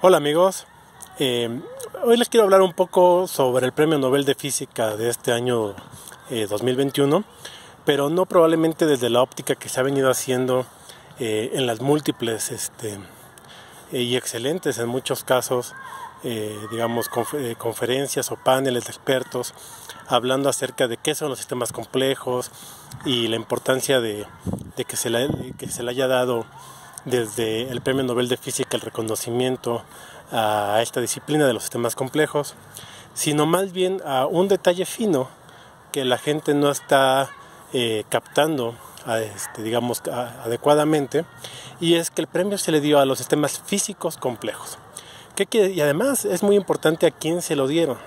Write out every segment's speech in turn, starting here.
Hola amigos, hoy les quiero hablar un poco sobre el Premio Nobel de Física de este año 2021, pero no probablemente desde la óptica que se ha venido haciendo en las múltiples y excelentes en muchos casos, conferencias o paneles de expertos hablando acerca de qué son los sistemas complejos y la importancia de que se le haya dado desde el Premio Nobel de Física el reconocimiento a esta disciplina de los sistemas complejos, sino más bien a un detalle fino que la gente no está captando adecuadamente, y es que el premio se le dio a los sistemas físicos complejos. Y además es muy importante a quién se lo dieron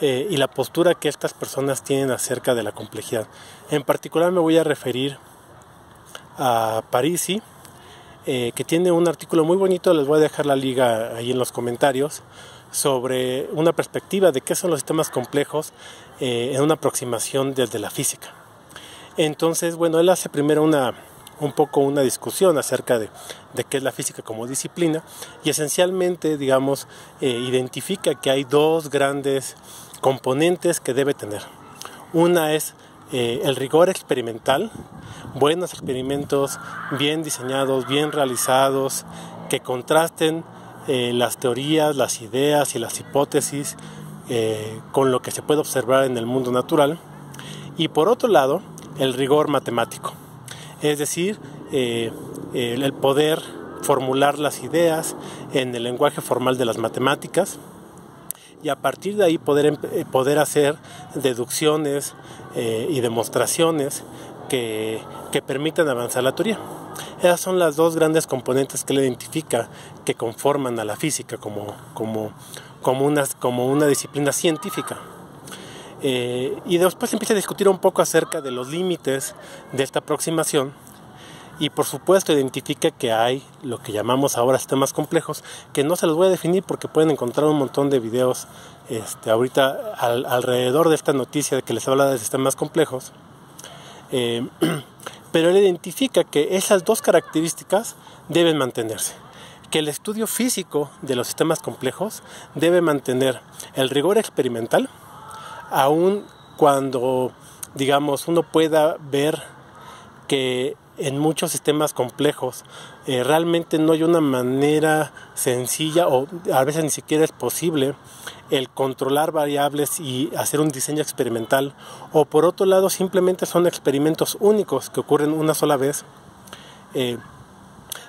y la postura que estas personas tienen acerca de la complejidad. En particular me voy a referir a Parisi, que tiene un artículo muy bonito, les voy a dejar la liga ahí en los comentarios, sobre una perspectiva de qué son los sistemas complejos en una aproximación desde la física. Entonces, bueno, él hace primero una discusión acerca de qué es la física como disciplina, y esencialmente, identifica que hay dos grandes componentes que debe tener. Una es el rigor experimental, buenos experimentos bien diseñados, bien realizados, que contrasten las teorías, las ideas y las hipótesis con lo que se puede observar en el mundo natural. Y por otro lado, el rigor matemático, es decir, el poder formular las ideas en el lenguaje formal de las matemáticas, y a partir de ahí poder hacer deducciones y demostraciones que permitan avanzar la teoría. Esas son las dos grandes componentes que él identifica que conforman a la física como una disciplina científica. Y después empieza a discutir un poco acerca de los límites de esta aproximación, y por supuesto identifica que hay lo que llamamos ahora sistemas complejos, que no se los voy a definir porque pueden encontrar un montón de videos ahorita alrededor de esta noticia de que les habla de sistemas complejos. Pero él identifica que esas dos características deben mantenerse, que el estudio físico de los sistemas complejos debe mantener el rigor experimental, aun cuando uno pueda ver que en muchos sistemas complejos realmente no hay una manera sencilla, o a veces ni siquiera es posible, el controlar variables y hacer un diseño experimental, o por otro lado simplemente son experimentos únicos que ocurren una sola vez,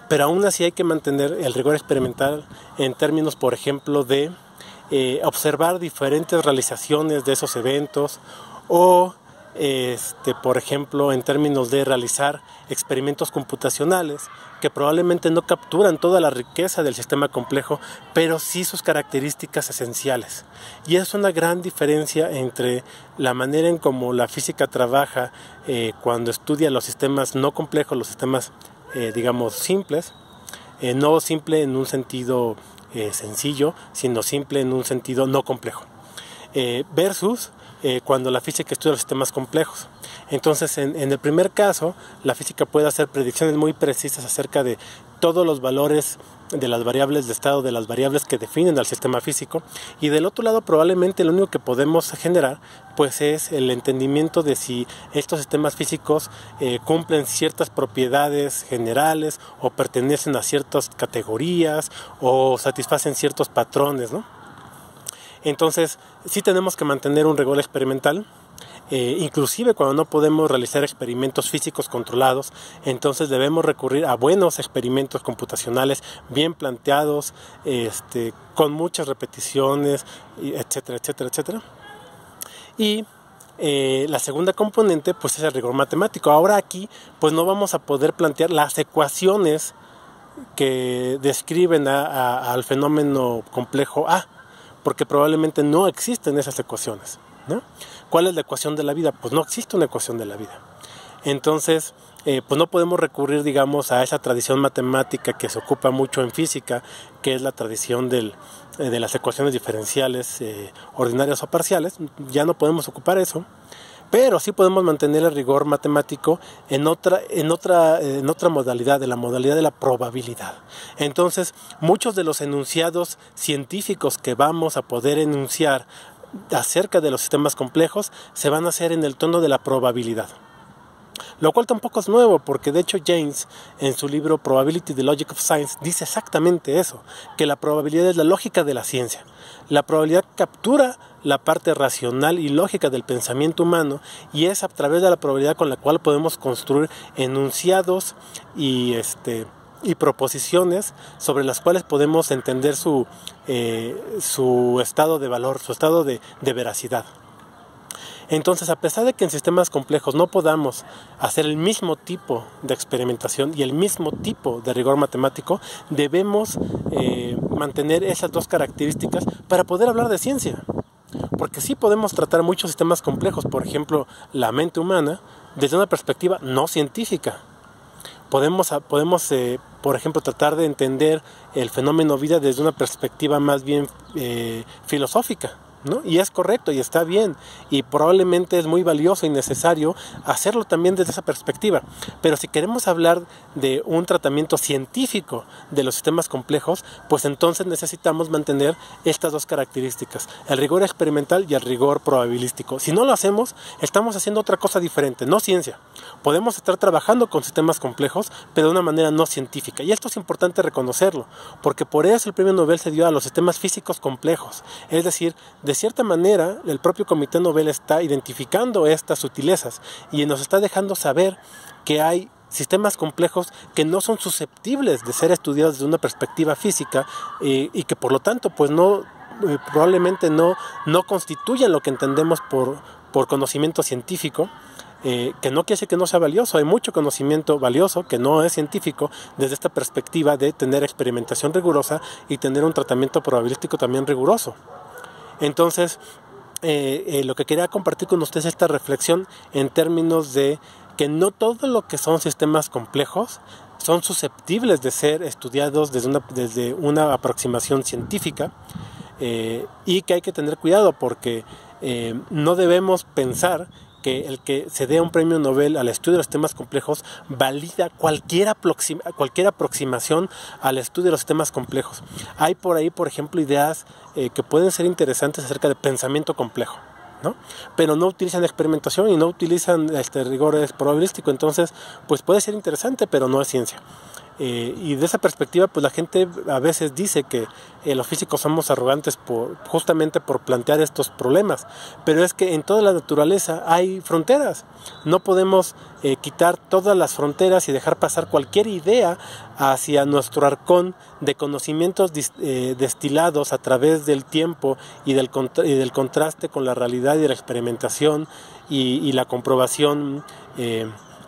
pero aún así hay que mantener el rigor experimental en términos, por ejemplo, de observar diferentes realizaciones de esos eventos, o por ejemplo, en términos de realizar experimentos computacionales que probablemente no capturan toda la riqueza del sistema complejo, pero sí sus características esenciales. Y es una gran diferencia entre la manera en cómo la física trabaja cuando estudia los sistemas no complejos, los sistemas, simples, no simple en un sentido sencillo, sino simple en un sentido no complejo, versus cuando la física estudia los sistemas complejos. Entonces, en el primer caso, la física puede hacer predicciones muy precisas acerca de todos los valores de las variables de estado, de las variables que definen al sistema físico, y del otro lado probablemente lo único que podemos generar pues es el entendimiento de si estos sistemas físicos cumplen ciertas propiedades generales, o pertenecen a ciertas categorías, o satisfacen ciertos patrones, ¿no? Entonces, sí tenemos que mantener un rigor experimental, inclusive cuando no podemos realizar experimentos físicos controlados. Entonces debemos recurrir a buenos experimentos computacionales bien planteados, con muchas repeticiones, etcétera, etcétera, etcétera. Y la segunda componente pues es el rigor matemático. Ahora aquí pues no vamos a poder plantear las ecuaciones que describen al fenómeno complejo A, porque probablemente no existen esas ecuaciones, ¿no? ¿Cuál es la ecuación de la vida? Pues no existe una ecuación de la vida. Entonces, pues no podemos recurrir, a esa tradición matemática que se ocupa mucho en física, que es la tradición de las ecuaciones diferenciales ordinarias o parciales. Ya no podemos ocupar eso, pero sí podemos mantener el rigor matemático en otra modalidad, en la modalidad de la probabilidad. Entonces, muchos de los enunciados científicos que vamos a poder enunciar acerca de los sistemas complejos se van a hacer en el tono de la probabilidad. Lo cual tampoco es nuevo, porque de hecho James, en su libro Probability, the Logic of Science, dice exactamente eso, que la probabilidad es la lógica de la ciencia. La probabilidad captura la parte racional y lógica del pensamiento humano, y es a través de la probabilidad con la cual podemos construir enunciados y proposiciones sobre las cuales podemos entender su estado de valor, su estado de veracidad. Entonces, a pesar de que en sistemas complejos no podamos hacer el mismo tipo de experimentación y el mismo tipo de rigor matemático, debemos mantener esas dos características para poder hablar de ciencia. Porque sí podemos tratar muchos sistemas complejos, por ejemplo, la mente humana, desde una perspectiva no científica. Podemos por ejemplo, tratar de entender el fenómeno vida desde una perspectiva más bien filosófica, ¿no? Y es correcto y está bien, y probablemente es muy valioso y necesario hacerlo también desde esa perspectiva. Pero si queremos hablar de un tratamiento científico de los sistemas complejos, pues entonces necesitamos mantener estas dos características, el rigor experimental y el rigor probabilístico. Si no lo hacemos, estamos haciendo otra cosa diferente, no ciencia. Podemos estar trabajando con sistemas complejos, pero de una manera no científica, y esto es importante reconocerlo, porque por eso el premio Nobel se dio a los sistemas físicos complejos. Es decir, de cierta manera, el propio Comité Nobel está identificando estas sutilezas y nos está dejando saber que hay sistemas complejos que no son susceptibles de ser estudiados desde una perspectiva física y que por lo tanto pues probablemente no constituyen lo que entendemos por conocimiento científico. Que no quiere decir que no sea valioso, hay mucho conocimiento valioso que no es científico desde esta perspectiva de tener experimentación rigurosa y tener un tratamiento probabilístico también riguroso. Entonces, lo que quería compartir con ustedes es esta reflexión en términos de que no todo lo que son sistemas complejos son susceptibles de ser estudiados desde una aproximación científica, y que hay que tener cuidado porque no debemos pensar que el que se dé un premio Nobel al estudio de los sistemas complejos valida cualquier aproximación al estudio de los sistemas complejos. Hay por ahí, por ejemplo, ideas que pueden ser interesantes acerca de pensamiento complejo, ¿no? Pero no utilizan experimentación y no utilizan rigor probabilístico. Entonces, pues puede ser interesante, pero no es ciencia. Y de esa perspectiva, pues la gente a veces dice que los físicos somos arrogantes justamente por plantear estos problemas, pero es que en toda la naturaleza hay fronteras. No podemos quitar todas las fronteras y dejar pasar cualquier idea hacia nuestro arcón de conocimientos destilados a través del tiempo y del contraste con la realidad y la experimentación y la comprobación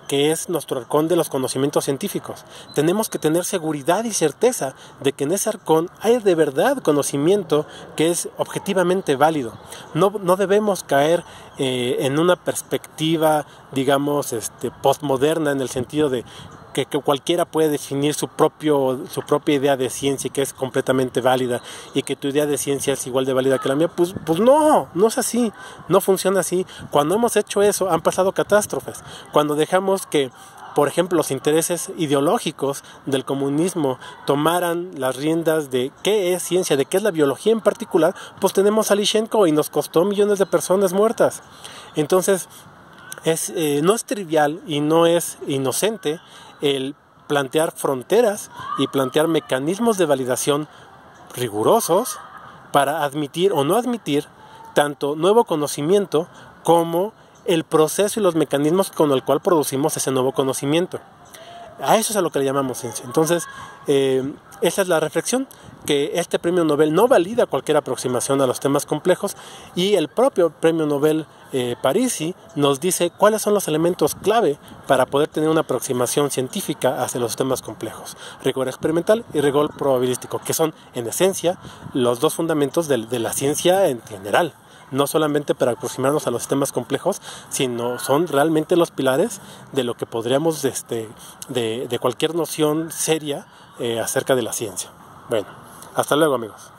que es nuestro arcón de los conocimientos científicos. Tenemos que tener seguridad y certeza de que en ese arcón hay de verdad conocimiento que es objetivamente válido. No debemos caer en una perspectiva, digamos, postmoderna, en el sentido de que cualquiera puede definir su propia idea de ciencia y que es completamente válida, y que tu idea de ciencia es igual de válida que la mía. Pues no es así, no funciona así. Cuando hemos hecho eso han pasado catástrofes. Cuando dejamos que, por ejemplo, los intereses ideológicos del comunismo tomaran las riendas de qué es ciencia, de qué es la biología en particular, pues tenemos a Lyshenko y nos costó millones de personas muertas. Entonces, no es trivial y no es inocente el plantear fronteras y plantear mecanismos de validación rigurosos para admitir o no admitir tanto nuevo conocimiento como el proceso y los mecanismos con el cual producimos ese nuevo conocimiento. A eso es a lo que le llamamos ciencia. Entonces, esa es la reflexión, que este premio Nobel no valida cualquier aproximación a los temas complejos, y el propio premio Nobel Parisi nos dice cuáles son los elementos clave para poder tener una aproximación científica hacia los temas complejos: rigor experimental y rigor probabilístico, que son en esencia los dos fundamentos de la ciencia en general. No solamente para aproximarnos a los sistemas complejos, sino son realmente los pilares de lo que podríamos, de cualquier noción seria acerca de la ciencia. Bueno, hasta luego, amigos.